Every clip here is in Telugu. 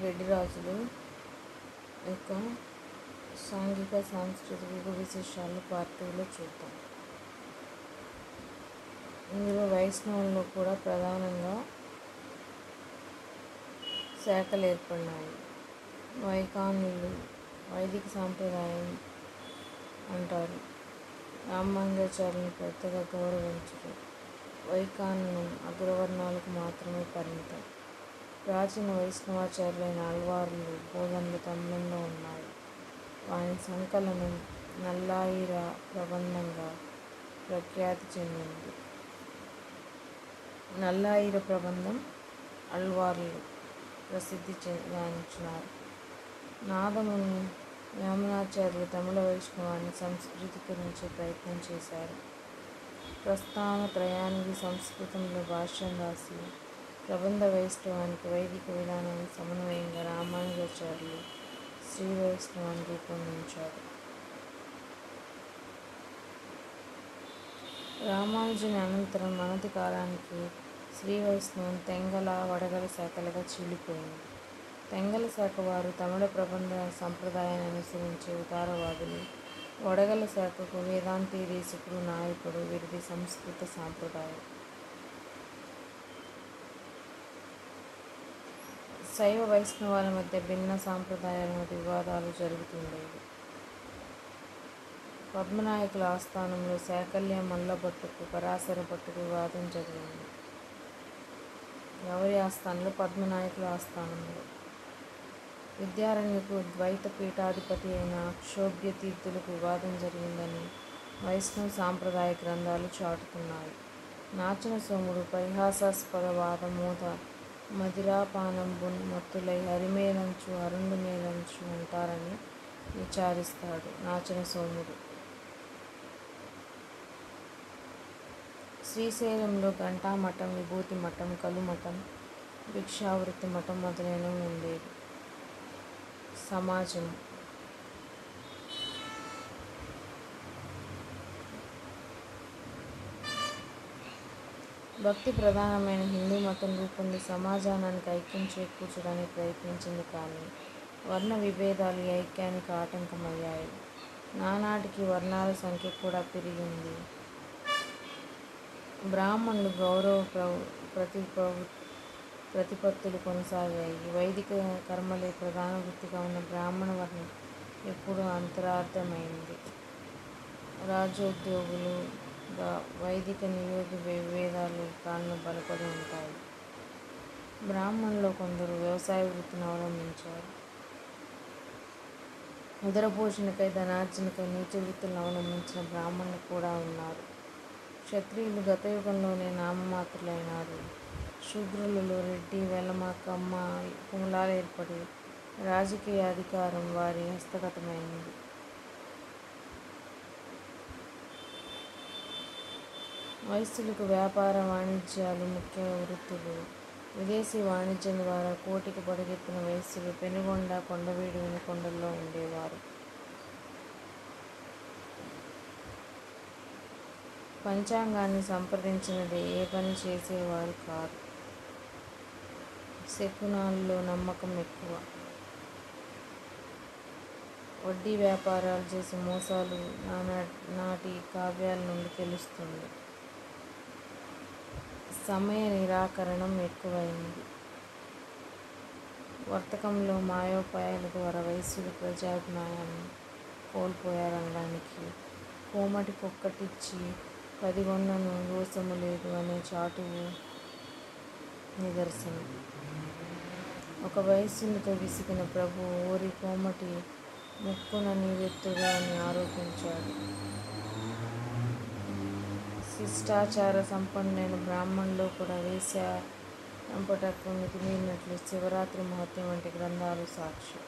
రెడ్డి రాజులు యొక్క సాంఘిక సాంస్కృతిక విశేషాలను పార్ట్ 2లో చూద్దాం. ఇందులో వైష్ణవుల్లో కూడా ప్రధానంగా శాఖలు ఏర్పడినాయి. వైఖానులు వైదిక సాంప్రదాయం అంటారు. రామానుజాచార్యులను పెద్దగా గౌరవించరు. వైఖాననం అగ్రవర్ణాలకు మాత్రమే పరిమితం. ప్రాచీన వైష్ణవాచార్యులైన ఆళ్వార్ల బోధనలు తమిళంలో ఉన్నాయి. వాని సంకలనం నల్లాయిర ప్రబంధంగా ప్రఖ్యాతి చెందింది. నల్లాయిర ప్రబంధం ఆళ్వార్లు ప్రసిద్ధి గాంచినారు. నాదముని యామునాచార్యులు తమిళ వైష్ణవాన్ని సంస్కృతీకరించే ప్రయత్నం చేశారు. ప్రస్థాన త్రయానికి సంస్కృతంలో భాష్యం రాసి ప్రబంధ వైష్ణవానికి వైదిక విధానానికి సమన్వయంగా రామానుజాచార్యులు శ్రీ వైష్ణవాన్ని రూపొందించారు. రామానుజుని అనంతరం అనతి కాలానికి శ్రీ వైష్ణవం తెంగల, వడగల శాఖలుగా చీలిపోయింది. తెంగల శాఖ వారు తమిళ ప్రబంధ సంప్రదాయాన్ని అనుసరించే ఉదారవాదులు. వడగల శాఖకు వేదాంతి దేశికుడు నాయకుడు. వీరిది సంస్కృత సాంప్రదాయం. శైవ వైష్ణవాల మధ్య భిన్న సాంప్రదాయాల మధ్య వివాదాలు జరుగుతుండేవి. పద్మనాయకుల ఆస్థానంలో శాకల్య మల్లభట్టుకు పరాశర భట్టుకు వివాదం జరిగింది. ఎవరి ఆస్థానంలో? పద్మనాయకుల ఆస్థానంలో. విద్యారణ్యకు ద్వైత పీఠాధిపతి అయిన అక్షోభ్య తీర్థులకు వివాదం జరిగిందని వైష్ణవ సాంప్రదాయ గ్రంథాలు చాటుతున్నాయి. నాచన సోముడు పరిహాసాస్పద వాదమోద మదిరాపానంబున్ మత్తులై హరిమేలంచు అరుండు మేలంచు అంటారని విచారిస్తాడు నాచన సోముడు. శ్రీశైలంలో ఘంటామఠం, విభూతి మఠం, కలుమఠం, భిక్షావృత్తి మఠం మొదలైనవి ఉండేవి. సమాజం భక్తి ప్రధానమైన హిందూ మతం రూపొంది సమాజానికి ఐక్యం చేకూర్చడానికి ప్రయత్నించింది. కానీ వర్ణ విభేదాలు ఈ ఐక్యానికి ఆటంకమయ్యాయి. నానాటికి వర్ణాల సంఖ్య కూడా పెరిగింది. బ్రాహ్మణులు గౌరవ ప్రతిపత్తులు కొనసాగాయి. వైదిక కర్మలే ప్రధాన వృత్తిగా ఉన్న బ్రాహ్మణ వర్ణం ఎప్పుడూ అంతరార్థమైంది. రాజోద్యోగులుగా వైదిక నియోగ విభేదాలు కారణం బలపడి ఉంటాయి. బ్రాహ్మణుల్లో కొందరు వ్యవసాయ వృత్తిని అవలంబించారు. ఉదరపోషణకై, ధనార్జనకై నీచ వృత్తులను అవలంబించిన బ్రాహ్మణులు కూడా ఉన్నారు. క్షత్రియులు గతయుగంలోనే నామమాత్రులైనారు. శూద్రులలో రెడ్డి, వెలమ, కమ్మ కులాలు ఏర్పడి రాజకీయ అధికారం వారి హస్తగతమైంది. వైశ్యులకు వ్యాపార వాణిజ్యాలు ముఖ్య వృత్తులు. విదేశీ వాణిజ్యం ద్వారా కోటికి పడగెత్తిన వైశ్యులు పెనుగొండ, కొండవీడు, వినుకొండల్లో ఉండేవారు. పంచాంగాన్ని సంప్రదించినదే ఏ పని చేసేవారు కాదు. శకునాల్లో నమ్మకం ఎక్కువ. వడ్డీ వ్యాపారాలు చేసే మోసాలు నాటి కావ్యాల నుండి తెలుస్తుంది. సమయ నిరాకరణం ఎక్కువైంది. వర్తకంలో మాయోపాయాల ద్వారా వైశ్యులు ప్రజాభిమానాన్ని కోల్పోయారనడానికి కోమటి కొక్కటిచ్చి 10 గొన్నను దోషము లేదు అనే చాటువు నిదర్శనం. ఒక వైశ్యునితో విసిగిన ప్రభువు ఓరి కోమటి ముక్కున నీవెత్తుడు అని ఆరోపించాడు. శిష్టాచార సంపన్నులైన బ్రాహ్మణుల్లో కూడా వేశ్య రంపటత్వం మితిమీరినట్లు శివరాత్రి మహత్యం వంటి గ్రంథాలు సాక్ష్యం.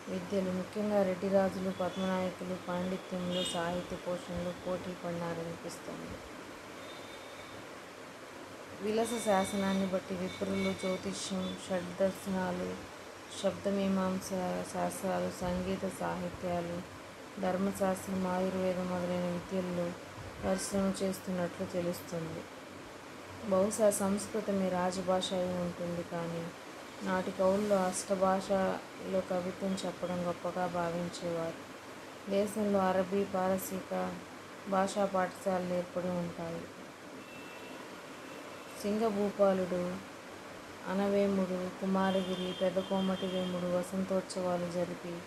విద్యలు ముఖ్యంగా రెడ్డి రాజులు, పద్మనాయకులు పాండిత్యంలో, సాహిత్య పోషణలో పోటీ పడినారనిపిస్తుంది. విలస శాసనాన్ని బట్టి విప్రులు జ్యోతిష్యం, షడ్దర్శనాలు, శబ్దమీమాంస శాస్త్రాలు, సంగీత సాహిత్యాలు, ధర్మశాస్త్రం, ఆయుర్వేదం మొదలైన విద్యల్లో పరిశ్రమ చేస్తున్నట్లు తెలుస్తుంది. బహుశా సంస్కృతమే రాజభాష అయి ఉంటుంది. కానీ నాటి కవుల్లో అష్టభాషలో కవిత్వం చెప్పడం గొప్పగా భావించేవారు. దేశంలో అరబీ, పారసీక భాషా పాఠశాలలు ఏర్పడి ఉంటాయి. సింగభూపాలుడు, అనవేముడు, కుమారగిరి, పెదకోమటి వేముడు వసంతోత్సవాలు జరిపి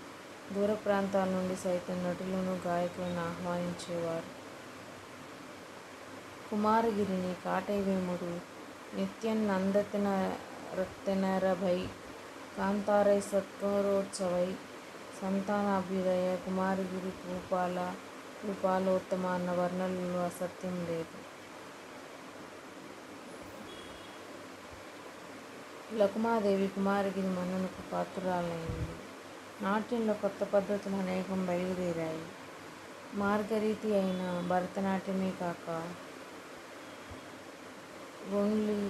దూర ప్రాంతాల నుండి సైతం నటులను, గాయకులను ఆహ్వానించేవారు. కుమారగిరిని కాటైవేముడు నిత్యం నందతినరత్తెనరభై కాంతారై సత్వరోత్సవై సంతానాభ్యుదయ కుమారగిరి భూపాలోత్తమ అన్న వర్ణనలో అసత్యం లేదు. లకుమాదేవి కుమారగిరి మన్ననకు పాత్రురాలైంది. నాట్యంలో కొత్త పద్ధతులు అనేకం బయలుదేరాయి. మార్గరీతి అయిన భరతనాట్యమే కాక గొండ్లి,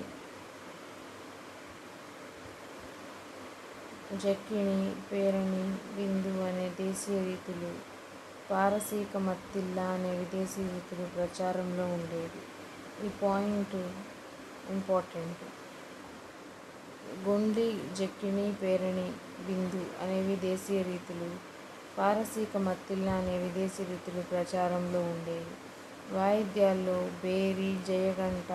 జక్కిణి, పేరణి, బిందు అనే దేశీయ రీతులు, పారసీక మత్తిల్ల అనే విదేశీ రీతులు ప్రచారంలో ఉండేవి. ఈ పాయింట్ ఇంపార్టెంట్. గొండ్లి, జక్కిణి, పేరణి, బిందు అనేవి దేశీయ రీతులు, పారసీక మత్తిల్ల అనే విదేశీ రీతులు ప్రచారంలో ఉండేవి. వాయిద్యాల్లో బేరి, జయగంట,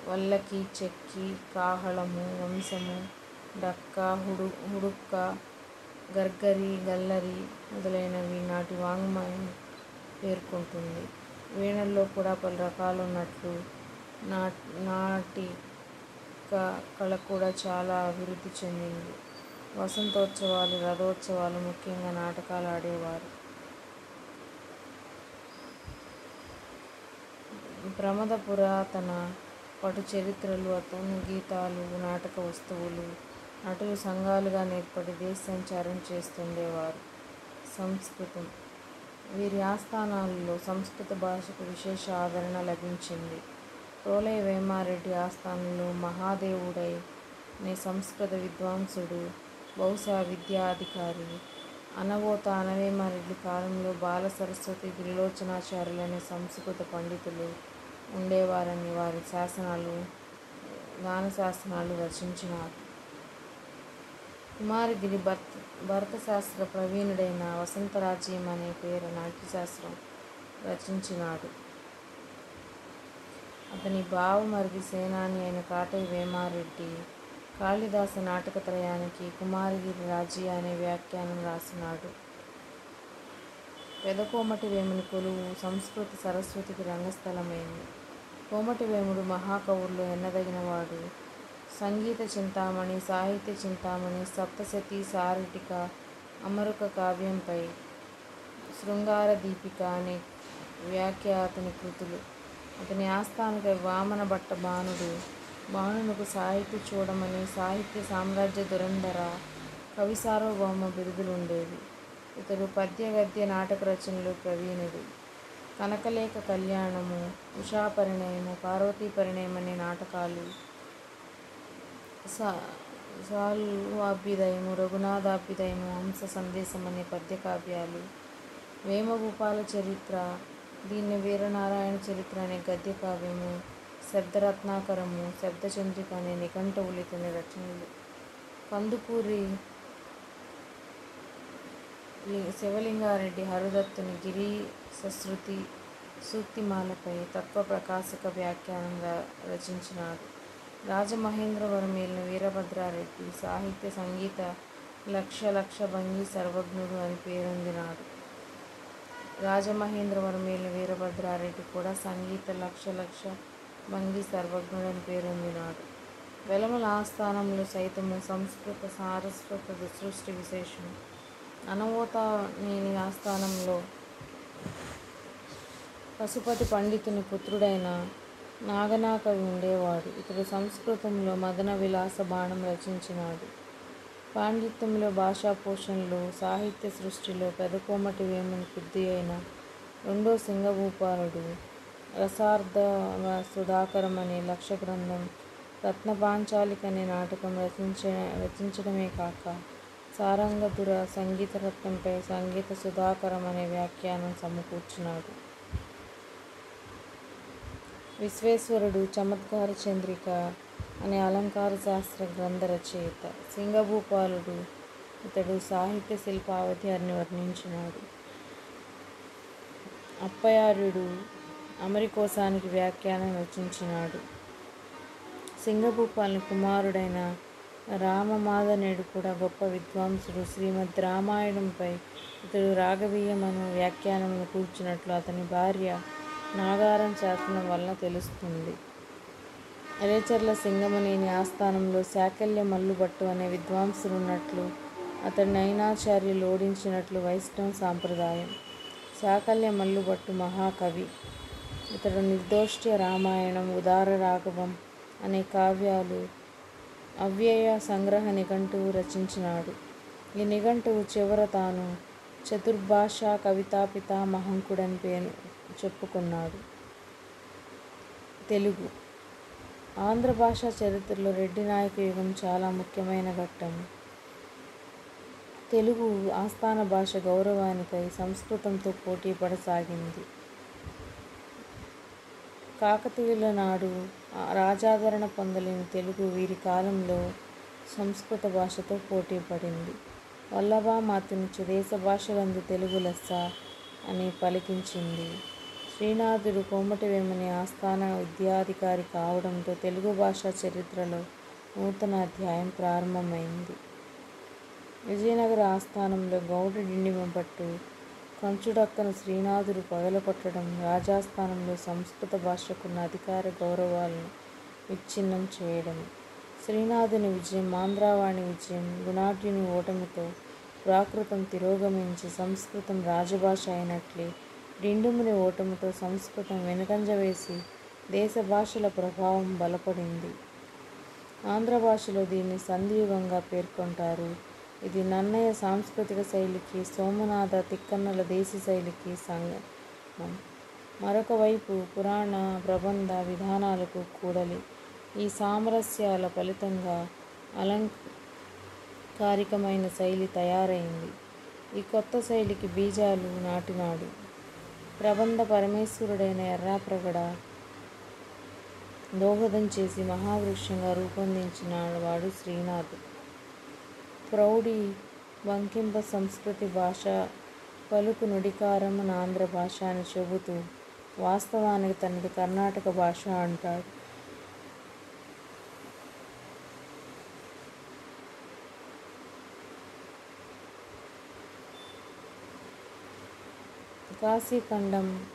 వల్లకి, చెక్కి, కాహళము, వంశము, డక్క, హుడుక్క, గర్గరి, గల్లరి మొదలైనవి నాటి వాంగ్మయం పేర్కొంటుంది. వీణల్లో కూడా పలు రకాలున్నట్లు నాటి కళ కూడా చాలా అభివృద్ధి చెందింది. వసంతోత్సవాలు, రథోత్సవాలు ముఖ్యంగా నాటకాలు ఆడేవారు. ప్రమద పురాతన పటు చరిత్రలు, అతను గీతాలు, నాటక వస్తువులు, నటులు సంఘాలుగా ఏర్పడి దేశ సంచారం చేస్తుండేవారు. సంస్కృతం. వీరి ఆస్థానాలలో సంస్కృత భాషకు విశేష ఆదరణ లభించింది. రోలై వేమారెడ్డి ఆస్థానంలో మహాదేవుడై అనే సంస్కృత విద్వాంసుడు, బహుశా విద్యాధికారి, అనవోత అనవేమారెడ్డి కాలంలో బాల సరస్వతి, త్రిలోచనాచార్యులు అనే సంస్కృత పండితులు ఉండేవారని వారి గాన శాసనాలు రచించినారు. కుమారగిరి భరతశాస్త్ర ప్రవీణుడైన వసంతరాజ్యం అనే పేర నాట్యశాస్త్రం రచించినాడు. అతని బావమరిది సేనాని అయిన కాటై వేమారెడ్డి కాళిదాస నాటకత్రయానికి కుమారగిరి రాజ్య అనే వ్యాఖ్యానం రాసినాడు. పెదకోమటి వేముని కొలువు సంస్కృత సరస్వతికి రంగస్థలమైంది. కోమటి వేముడు మహాకవుల్లో ఎన్నదగినవాడు. సంగీత చింతామణి, సాహిత్య చింతామణి, సప్తశతి, సారిటిక, అమరుక కావ్యంపై శృంగార దీపిక అనే వ్యాఖ్య అతని కృతులు. అతని ఆస్థానకవి వామన భట్ట బాణునకు సాహిత్య చూడమని, సాహిత్య సామ్రాజ్య దురంధర, కవి సార్వభౌమ బిరుదులుండేవి. ఇతడు పద్య గద్య నాటక రచనలు ప్రవీణుడు. కనకలేఖ కళ్యాణము, ఉషా పరిణయము, పార్వతీ పరిణయం అనే నాటకాలు, సాల్వాభ్యుదయము, రఘునాథాభ్యుదయము, హంస సందేశం అనే పద్యకావ్యాలు, వేమభూపాల చరిత్ర, దీన్ని వీరనారాయణ చరిత్ర అనే గద్యకావ్యము, శబ్దరత్నాకరము, శబ్దచంద్రిక అనే నిఘంటువులు ఇతని రచనలు. కందుకూరి శివలింగారెడ్డి హరదత్తుని గిరీశశ్రుతి సూక్తిమాలపై తత్వప్రకాశక వ్యాఖ్యానం రచించినాడు. రాజమహేంద్రవరం ఏలిన వీరభద్రారెడ్డి సాహిత్య సంగీత లక్ష భంగి సర్వజ్ఞుడు అని పేరొందినాడు. రాజమహేంద్రవరం ఏలిన వీరభద్రారెడ్డి కూడా సంగీత లక్ష భంగి సర్వజ్ఞుడని పేరొందినాడు. వెలమల ఆస్థానంలో సైతము సంస్కృత సారస్వత సృష్టి విశేషం. అనవోతనేని ఆస్థానంలో పశుపతి పండితుని పుత్రుడైన నాగనా కవి ఉండేవాడు. ఇతడు సంస్కృతంలో మదన విలాస బాణం రచించినాడు. పాండిత్యంలో, భాషా పోషణలో, సాహిత్య సృష్టిలో పెదకోమటి వేముని బుద్ధి అయిన రెండో సింగభూపాలుడు. రసార్ధ సుధాకరం అనే లక్ష గ్రంథం, రత్నపాంచాలిక అనే నాటకం రచించడమే కాక సారంగధుర సంగీతరత్నంపై సంగీత సుధాకరం అనే వ్యాఖ్యానం సమకూర్చినాడు. విశ్వేశ్వరుడు చమత్కార చంద్రిక, అనే అలంకార శాస్త్ర గ్రంథ రచయిత. సింగభూపాలుడు ఇతడు సాహిత్య శిల్పావతారాన్ని వర్ణించినాడు. అప్పయార్యుడు అమరికోశానికి వ్యాఖ్యానం రచించినాడు. సింగభూపాలుని కుమారుడైన రామమాదనేయుడు కూడా గొప్ప విద్వాంసుడు. శ్రీమద్ రామాయణంపై ఇతడు రాగవీయమను వ్యాఖ్యానమును కూర్చున్నట్లు అతని భార్య నాగారం శాసనం వలన తెలుస్తుంది. రేచర్ల సింగమనేని ఆస్థానంలో శాకల్య మల్లుభట్టు అనే విద్వాంసుడున్నట్లు అతడిని అయినాచార్యులు ఓడించినట్లు వైష్ణవ సాంప్రదాయం. శాకల్య మల్లుభట్టు మహాకవి. ఇతడు నిర్దోష్ట్య రామాయణం, ఉదార రాఘవం అనే కావ్యాలు, అవ్యయ సంగ్రహ నిఘంటువు రచించినాడు. ఈ నిఘంటువు చివర తాను చతుర్భాషా కవితా పితామహంకుడని పేరు చెప్పుకున్నాడు. తెలుగు ఆంధ్ర భాషా చరిత్రలో రెడ్డి నాయక యుగం చాలా ముఖ్యమైన ఘట్టం. తెలుగు ఆస్థాన భాష గౌరవానికై సంస్కృతంతో పోటీ పడసాగింది. కాకతీయుల నాడు రాజాదరణ పొందలేని తెలుగు వీరి కాలంలో సంస్కృత భాషతో పోటీ పడింది. వల్లభామాత్యునిచే దేశ భాషలందు తెలుగు లెస్స అని పలికించింది. శ్రీనాథుడు కోమటివేమని ఆస్థాన విద్యాధికారి కావడంతో తెలుగు భాషా చరిత్రలో నూతన అధ్యాయం ప్రారంభమైంది. విజయనగర ఆస్థానంలో గౌడ డిండిమభట్టు కంచుడక్కను శ్రీనాథుడు పగలగొట్టడం, రాజాస్థానంలో సంస్కృత భాషకున్న అధికార గౌరవాలను విచ్ఛిన్నం చేయడం. శ్రీనాథుని విజయం, ఆంధ్రావాణి విజయం, గుణాఢ్యుని ఓటమితో ప్రాకృతం తిరోగమించి సంస్కృతం రాజభాష అయినట్లే డిండిముని ఓటమితో సంస్కృతం వెనుకంజ వేసి దేశ భాషల ప్రభావం బలపడింది. ఆంధ్ర భాషలో దీన్ని సంధియుగంగా పేర్కొంటారు. ఇది నన్నయ సాంస్కృతిక శైలికి, సోమనాథ తిక్కన్నల దేశీ శైలికి సంగమం. మరొక వైపు పురాణ ప్రబంధ విధానాలకు కూడలి. ఈ సామరస్యాల ఫలితంగా అలంకారికమైన శైలి తయారైంది. ఈ కొత్త శైలికి బీజాలు నాటినాడు ప్రబంధ పరమేశ్వరుడైన ఎర్రాప్రగడ. దోహదం చేసి మహావృక్షంగా రూపొందించిన వాడు శ్రీనాథుడు. ప్రౌఢి బంకింప సంస్కృతి భాష పలుకు నుడికారము ఆంధ్ర భాష అని చెబుతూ వాస్తవానికి తనది కర్ణాటక భాష అంటాడు. కాశీఖండం,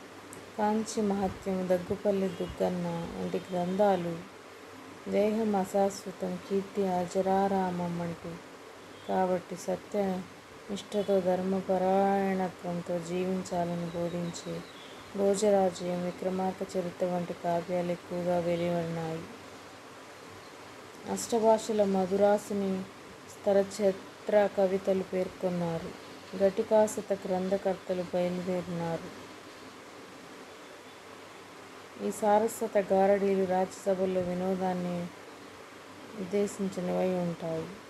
కాంచి మహత్యం, దగ్గుపల్లి దుగ్గన్న వంటి గ్రంథాలు దేహం అశాశ్వతం, కీర్తి అజరారామం అంటూ కాబట్టి సత్య నిష్ఠతో ధర్మపరాయణత్వంతో జీవించాలని బోధించే భోజరాజయం, విక్రమార్క చరిత్ర వంటి కావ్యాలు ఎక్కువగా వెలువడినాయి. అష్టభాషల మధురాసుని స్తరఛత్ర కవితలు పేర్కొన్నారు. ఘటికాశత గ్రంథకర్తలు బయలుదేరినారు. ఈ సారస్వత గారడీలు రాజ్యసభల్లో వినోదాన్ని ఉద్దేశించినవై ఉంటాయి.